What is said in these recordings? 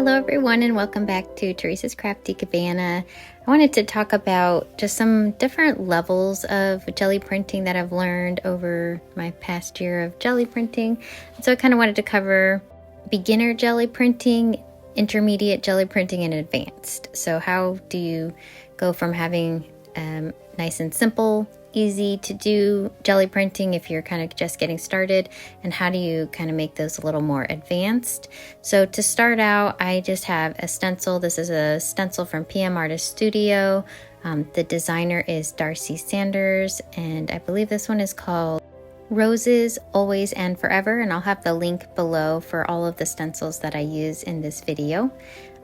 Hello everyone and welcome back to Teresa's Crafty Cabana. I wanted to talk about just some different levels of jelly printing that I've learned over my past year of jelly printing. So I kind of wanted to cover beginner jelly printing, intermediate jelly printing, and advanced. So how do you go from having nice and simple, easy to do jelly printing if you're kind of just getting started, and how do you kind of make those a little more advanced? So to start out, I just have a stencil. This is a stencil from PM Artist Studio. The designer is Darcy Sanders, and I believe this one is called Roses, Always and Forever, and I'll have the link below for all of the stencils that I use in this video.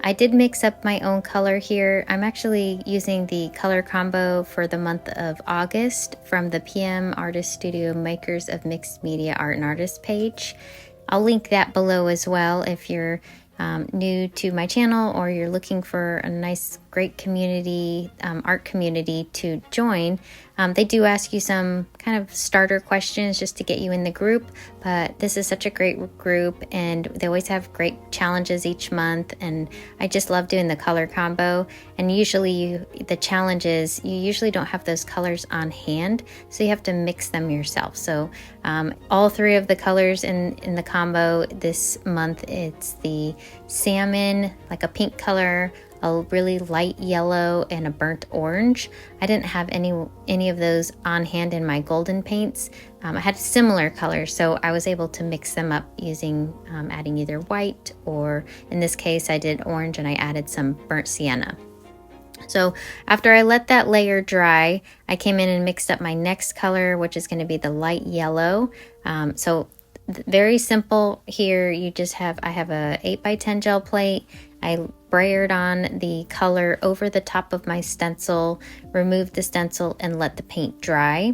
I did mix up my own color here. I'm actually using the color combo for the month of August from the PM Artist Studio Makers of Mixed Media Art and Artists page. I'll link that below as well if you're new to my channel or you're looking for a nice, great community, art community to join. They do ask you some kind of starter questions just to get you in the group, but this is such a great group and they always have great challenges each month, and I just love doing the color combo. And usually the challenges, you usually don't have those colors on hand, so you have to mix them yourself. So all three of the colors in the combo this month, it's the salmon, like a pink color, a really light yellow, and a burnt orange. I didn't have any of those on hand in my golden paints. I had similar colors, so I was able to mix them up using adding either white, or in this case I did orange and I added some burnt sienna. So after I let that layer dry, I came in and mixed up my next color, which is going to be the light yellow. So very simple here. You just have, I have a 8x10 gel plate. I brayered on the color over the top of my stencil, removed the stencil, and let the paint dry.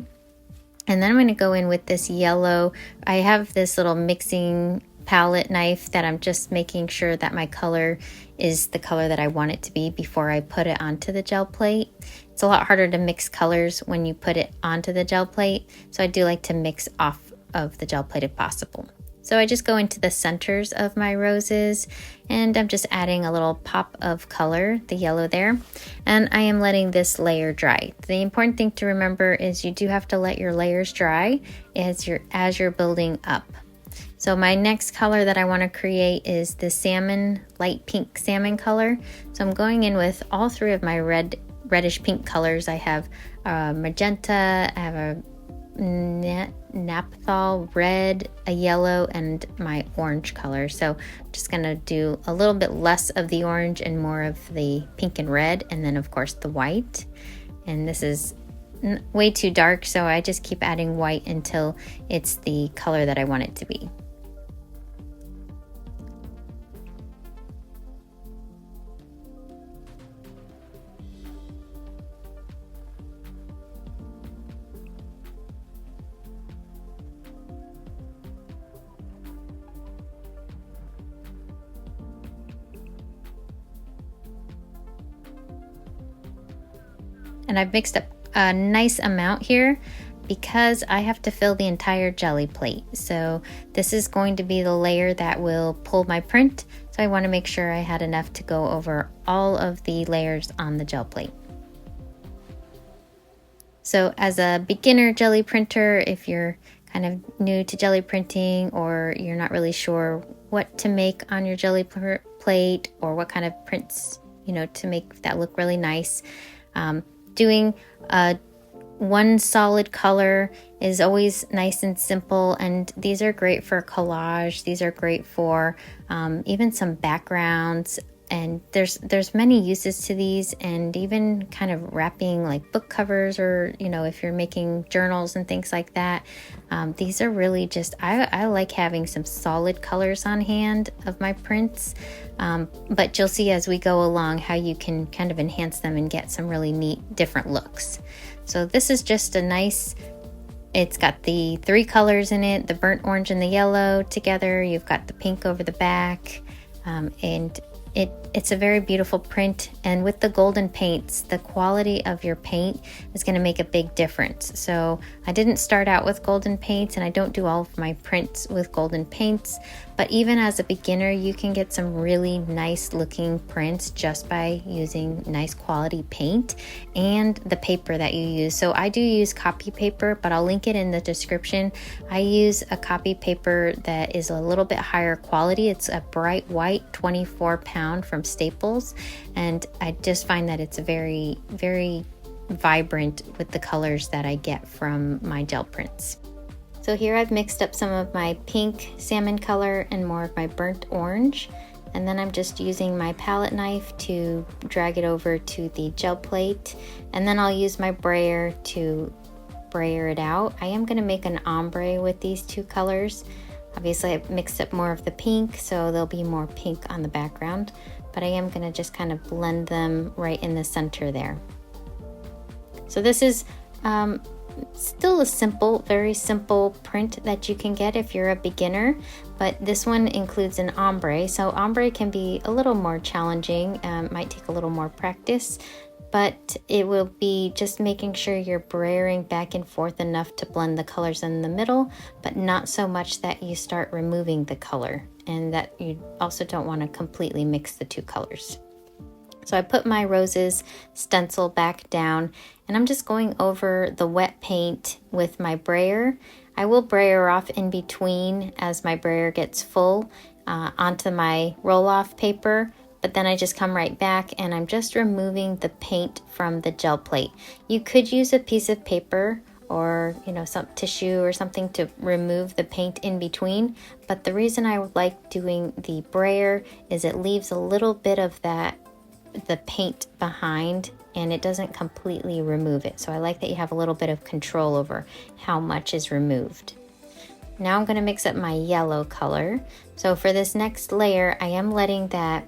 And then I'm going to go in with this yellow. I have this little mixing palette knife that I'm just making sure that my color is the color that I want it to be before I put it onto the gel plate. It's a lot harder to mix colors when you put it onto the gel plate, so I do like to mix off of the gel plate if possible. So I just go into the centers of my roses and I'm just adding a little pop of color, the yellow there, and I am letting this layer dry. The important thing to remember is you do have to let your layers dry as you're building up. So my next color that I want to create is the salmon, light pink salmon color. So I'm going in with all three of my reddish pink colors. I have magenta, I have a naphthol red, a yellow, and my orange color. So I'm just gonna do a little bit less of the orange and more of the pink and red, and then of course the white. And this is way too dark, so I just keep adding white until it's the color that I want it to be. And I've mixed up a nice amount here because I have to fill the entire jelly plate. So this is going to be the layer that will pull my print. So I want to make sure I had enough to go over all of the layers on the gel plate. So as a beginner jelly printer, if you're kind of new to jelly printing or you're not really sure what to make on your jelly plate or what kind of prints, to make that look really nice, doing one solid color is always nice and simple, and these are great for collage. These are great for even some backgrounds, and there's many uses to these, and even kind of wrapping like book covers, or if you're making journals and things like that. These are really just, I like having some solid colors on hand of my prints, but you'll see as we go along how you can kind of enhance them and get some really neat different looks. So this is just a nice, it's got the three colors in it, the burnt orange and the yellow together. You've got the pink over the back, and It's a very beautiful print, and with the golden paints, the quality of your paint is going to make a big difference. So I didn't start out with golden paints, and I don't do all of my prints with golden paints, but even as a beginner, you can get some really nice looking prints just by using nice quality paint and the paper that you use. So I do use copy paper, but I'll link it in the description. I use a copy paper that is a little bit higher quality. It's a bright white 24 pound from Staples, and I just find that it's very, very vibrant with the colors that I get from my gel prints. So here I've mixed up some of my pink salmon color and more of my burnt orange, and then I'm just using my palette knife to drag it over to the gel plate, and then I'll use my brayer to brayer it out. I am going to make an ombre with these two colors. Obviously I've mixed up more of the pink, so there'll be more pink on the background, but I am going to just kind of blend them right in the center there. So this is still a simple, very simple print that you can get if you're a beginner, but this one includes an ombre. So ombre can be a little more challenging, might take a little more practice, but it will be just making sure you're brayering back and forth enough to blend the colors in the middle, but not so much that you start removing the color, and that you also don't want to completely mix the two colors. So I put my roses stencil back down, and I'm just going over the wet paint with my brayer. I will brayer off in between as my brayer gets full onto my roll-off paper, but then I just come right back and I'm just removing the paint from the gel plate. You could use a piece of paper or some tissue or something to remove the paint in between, but the reason I like doing the brayer is it leaves a little bit of the paint behind, and it doesn't completely remove it. So I like that you have a little bit of control over how much is removed. Now I'm going to mix up my yellow color. So for this next layer, I am letting that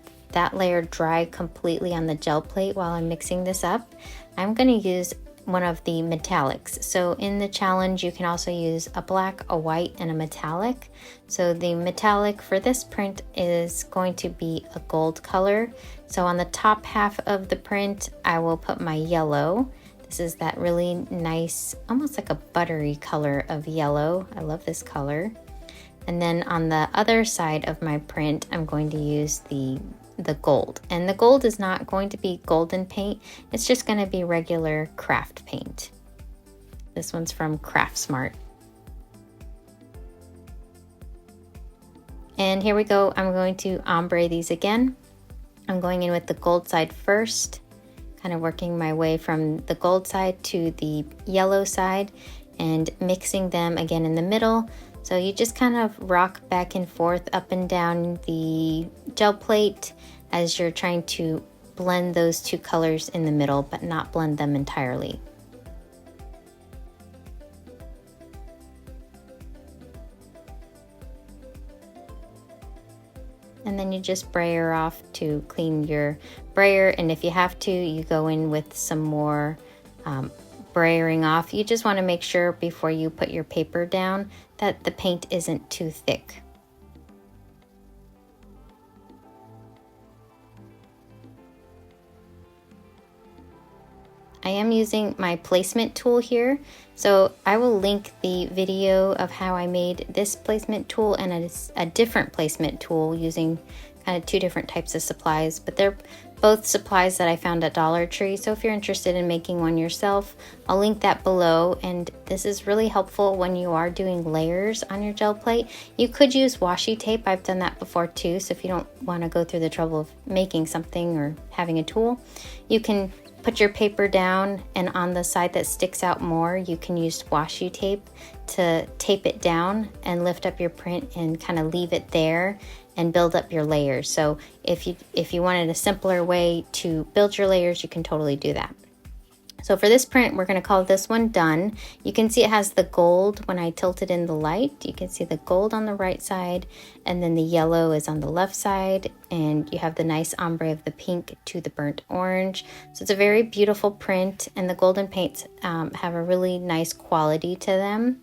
layer dry completely on the gel plate while I'm mixing this up. I'm going to use one of the metallics. So in the challenge, you can also use a black, a white, and a metallic. So the metallic for this print is going to be a gold color. So on the top half of the print, I will put my yellow. This is that really nice, almost like a buttery color of yellow. I love this color. And then on the other side of my print, I'm going to use the gold. And the gold is not going to be golden paint. It's just going to be regular craft paint. This one's from CraftSmart. And here we go. I'm going to ombre these again. I'm going in with the gold side first, kind of working my way from the gold side to the yellow side and mixing them again in the middle. So you just kind of rock back and forth up and down the gel plate as you're trying to blend those two colors in the middle, but not blend them entirely. And then you just brayer off to clean your brayer, and if you have to, you go in with some more brayering off. You just want to make sure before you put your paper down that the paint isn't too thick. I am using my placement tool here, so I will link the video of how I made this placement tool and a different placement tool using kind of two different types of supplies, but they're both supplies that I found at Dollar Tree. So if you're interested in making one yourself, I'll link that below. And this is really helpful when you are doing layers on your gel plate. You could use washi tape. I've done that before too. So if you don't want to go through the trouble of making something or having a tool, you can put your paper down, and on the side that sticks out more, you can use washi tape to tape it down and lift up your print and kind of leave it there and build up your layers. So if you wanted a simpler way to build your layers, you can totally do that. So for this print, we're going to call this one done. You can see it has the gold when I tilt it in the light. You can see the gold on the right side, and then the yellow is on the left side, and you have the nice ombre of the pink to the burnt orange. So it's a very beautiful print, and the golden paints have a really nice quality to them.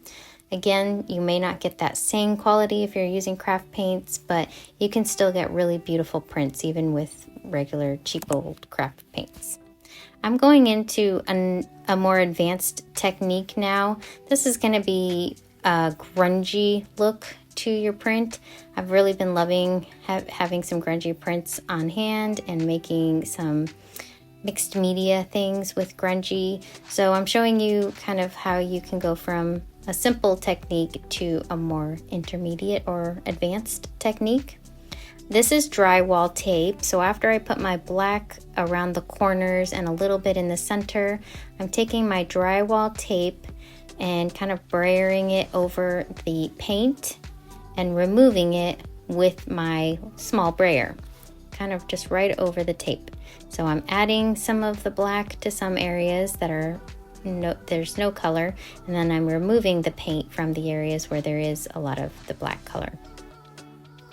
Again, you may not get that same quality if you're using craft paints, but you can still get really beautiful prints even with regular cheap old craft paints. I'm going into a more advanced technique now. This is going to be a grungy look to your print. I've really been loving having some grungy prints on hand and making some mixed media things with grungy. So I'm showing you kind of how you can go from a simple technique to a more intermediate or advanced technique. This is drywall tape, so after I put my black around the corners and a little bit in the center, I'm taking my drywall tape and kind of brayering it over the paint and removing it with my small brayer, kind of just right over the tape. So I'm adding some of the black to some areas that are there's no color, and then I'm removing the paint from the areas where there is a lot of the black color.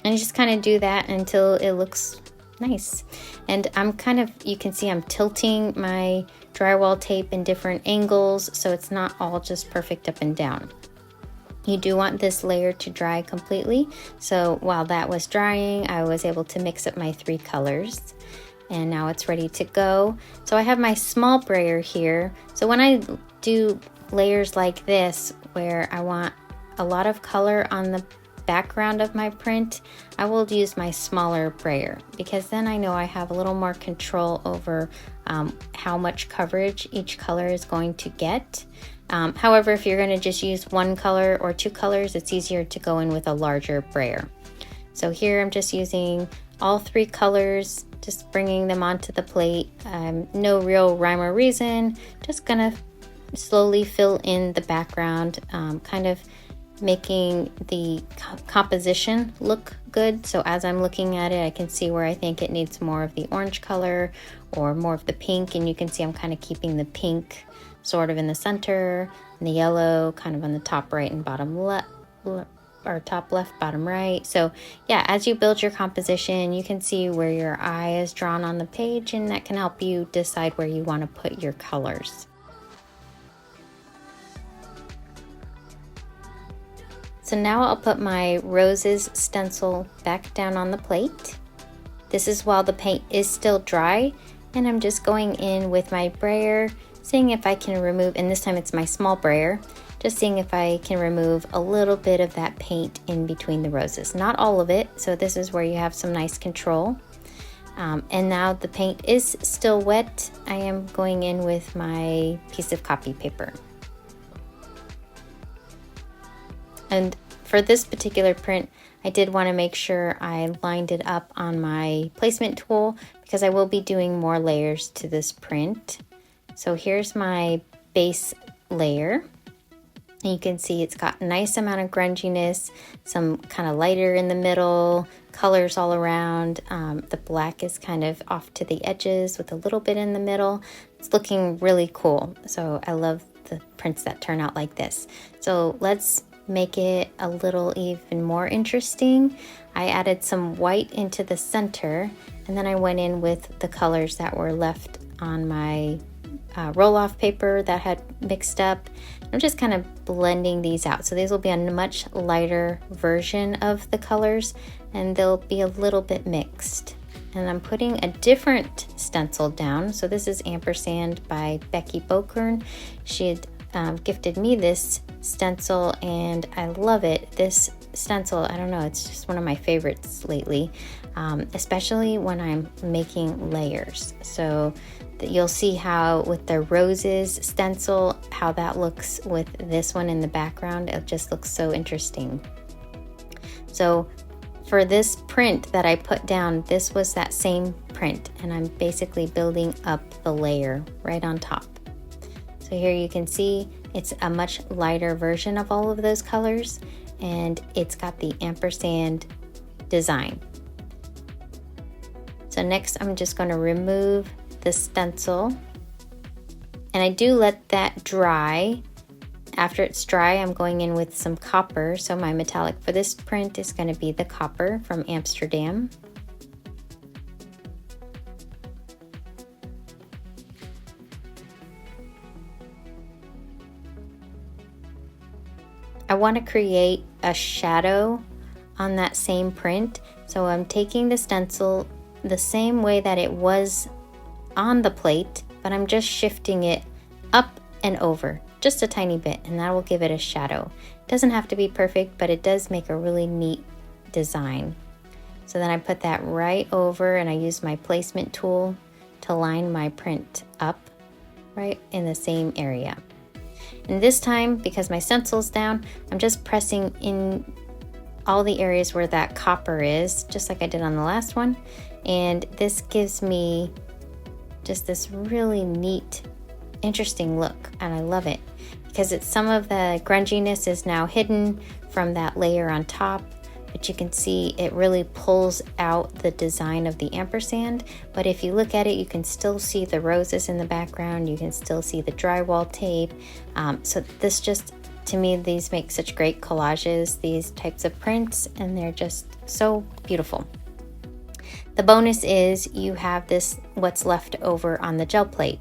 And you just kind of do that until it looks nice. And I'm kind of, you can see I'm tilting my drywall tape in different angles, so it's not all just perfect up and down. You do want this layer to dry completely. So while that was drying, I was able to mix up my 3 colors. And now it's ready to go. So I have my small brayer here. So when I do layers like this, where I want a lot of color on the background of my print, I will use my smaller brayer, because then I know I have a little more control over how much coverage each color is going to get. However, if you're going to just use 1 color or 2 colors, it's easier to go in with a larger brayer. So here I'm just using all 3 colors, just bringing them onto the plate. No real rhyme or reason, just gonna slowly fill in the background, kind of making the composition look good. So as I'm looking at it, I can see where I think it needs more of the orange color or more of the pink, and you can see I'm kind of keeping the pink sort of in the center and the yellow kind of on the top right and bottom left, or top left, bottom right. So yeah, as you build your composition, you can see where your eye is drawn on the page, and that can help you decide where you want to put your colors. So now I'll put my roses stencil back down on the plate. This is while the paint is still dry, and I'm just going in with my brayer, seeing if I can remove, and this time it's my small brayer, just seeing if I can remove a little bit of that paint in between the roses. Not all of it, so this is where you have some nice control. And now the paint is still wet. I am going in with my piece of copy paper. And for this particular print, I did want to make sure I lined it up on my placement tool, because I will be doing more layers to this print. So here's my base layer. And you can see it's got a nice amount of grunginess, some kind of lighter in the middle, colors all around. The black is kind of off to the edges with a little bit in the middle. It's looking really cool. So I love the prints that turn out like this. So let's make it a little even more interesting. I added some white into the center, and then I went in with the colors that were left on my roll-off paper that had mixed up. I'm just kind of blending these out. So these will be a much lighter version of the colors, and they'll be a little bit mixed. And I'm putting a different stencil down. So this is Ampersand by Becky. She had gifted me this stencil, and I love it. This stencil, I don't know, it's just one of my favorites lately, especially when I'm making layers. So you'll see how with the roses stencil, how that looks with this one in the background. It just looks so interesting. So for this print that I put down, this was that same print, and I'm basically building up the layer right on top. So here you can see it's a much lighter version of all of those colors, and it's got the ampersand design. So next I'm just going to remove the stencil, and I do let that dry. After it's dry, I'm going in with some copper. So my metallic for this print is going to be the copper from Amsterdam. I want to create a shadow on that same print. So I'm taking the stencil the same way that it was on the plate, but I'm just shifting it up and over just a tiny bit, and that will give it a shadow. It doesn't have to be perfect, but it does make a really neat design. So then I put that right over, and I use my placement tool to line my print up right in the same area. And this time, because my stencil's down, I'm just pressing in all the areas where that copper is, just like I did on the last one. And this gives me just this really neat, interesting look, and I love it because it's some of the grunginess is now hidden from that layer on top, but you can see it really pulls out the design of the ampersand. But if you look at it, you can still see the roses in the background, you can still see the drywall tape. So this just, to me, these make such great collages, these types of prints, and they're just so beautiful. The bonus is you have this, what's left over on the gel plate.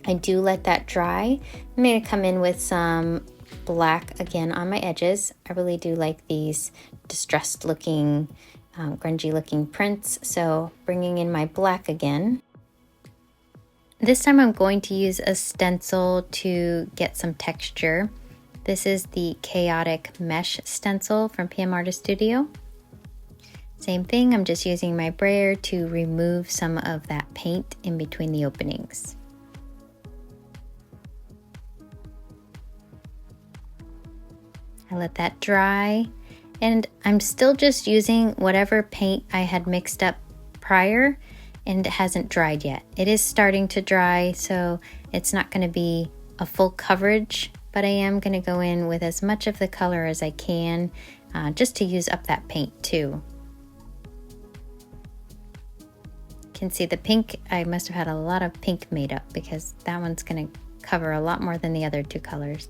I do let that dry. I'm going to come in with some black again on my edges. I really do like these distressed looking, grungy looking prints. So bringing in my black again. This time I'm going to use a stencil to get some texture. This is the Chaotic Mesh stencil from PM Artist Studio. Same thing, I'm just using my brayer to remove some of that paint in between the openings. I let that dry, and I'm still just using whatever paint I had mixed up prior, and it hasn't dried yet. It is starting to dry, so it's not going to be a full coverage, but I am going to go in with as much of the color as I can, just to use up that paint too. You can see the pink, I must have had a lot of pink made up because that one's going to cover a lot more than the other two colors.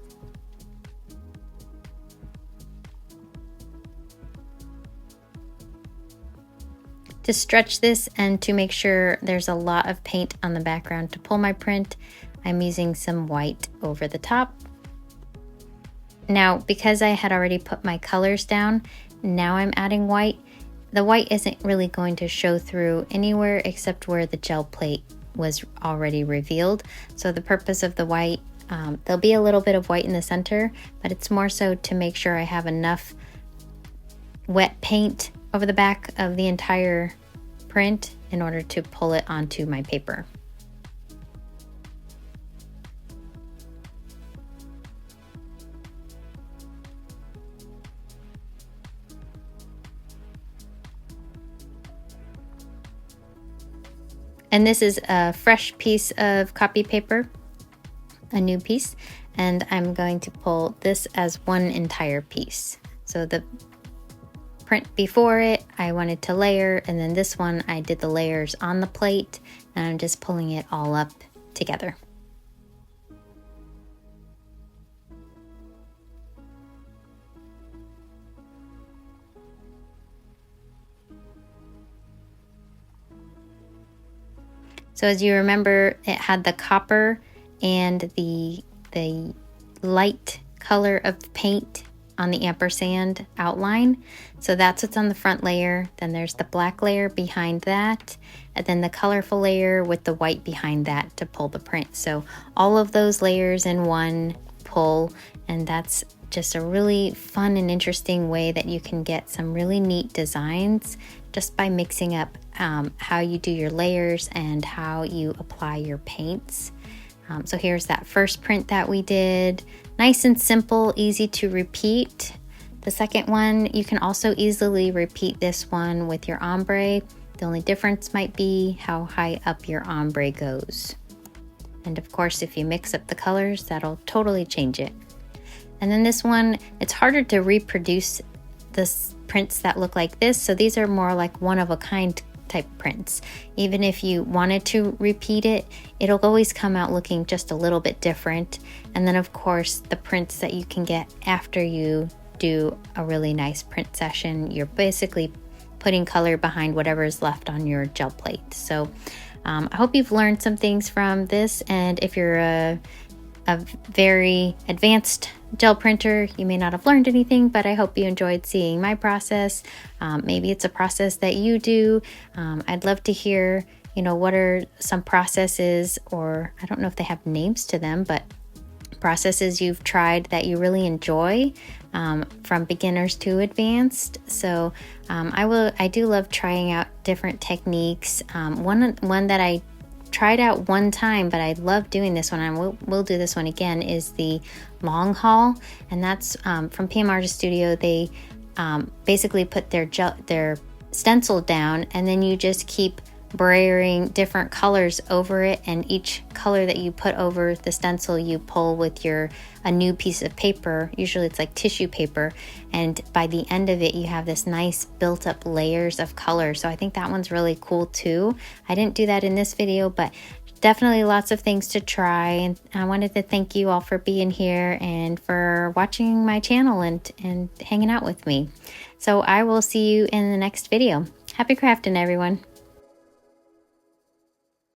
To stretch this and to make sure there's a lot of paint on the background to pull my print, I'm using some white over the top. Now, because I had already put my colors down, now I'm adding white. The white isn't really going to show through anywhere except where the gel plate was already revealed. So the purpose of the white, there'll be a little bit of white in the center, but it's more so to make sure I have enough wet paint over the back of the entire print in order to pull it onto my paper. And this is a fresh piece of copy paper, a new piece, and I'm going to pull this as one entire piece. So the print before it, I wanted to layer, and then this one, I did the layers on the plate, and I'm just pulling it all up together. So as you remember, it had the copper and the light color of the paint on the ampersand outline. So that's what's on the front layer. Then there's the black layer behind that, and then the colorful layer with the white behind that to pull the print. So all of those layers in one pull, and that's just a really fun and interesting way that you can get some really neat designs just by mixing up how you do your layers and how you apply your paints. So here's that first print that we did. Nice and simple, easy to repeat. The second one, you can also easily repeat this one with your ombre. The only difference might be how high up your ombre goes. And of course, if you mix up the colors, that'll totally change it. And then this one, it's harder to reproduce the prints that look like this. So these are more like one-of-a-kind type prints. Even if you wanted to repeat it, it'll always come out looking just a little bit different. And then of course, the prints that you can get after you do a really nice print session, you're basically putting color behind whatever is left on your gel plate. So I hope you've learned some things from this, and if you're a a very advanced gel printer, you may not have learned anything, but I hope you enjoyed seeing my process. Maybe it's a process that you do. I'd love to hear, you know, what are some processes, or I don't know if they have names to them, but processes you've tried that you really enjoy, from beginners to advanced. So I do love trying out different techniques. One that I tried out one time, but I love doing this one, and we'll do this one again, is the long haul. And that's from PM Artist Studio. They basically put their stencil down, and then you just keep brayering different colors over it, and each color that you put over the stencil you pull with a new piece of paper. Usually it's like tissue paper, and by the end of it you have this nice built up layers of color. So I think that one's really cool too. I didn't do that in this video, but definitely lots of things to try. And I wanted to thank you all for being here and for watching my channel and hanging out with me. So I will see you in the next video. Happy crafting, everyone.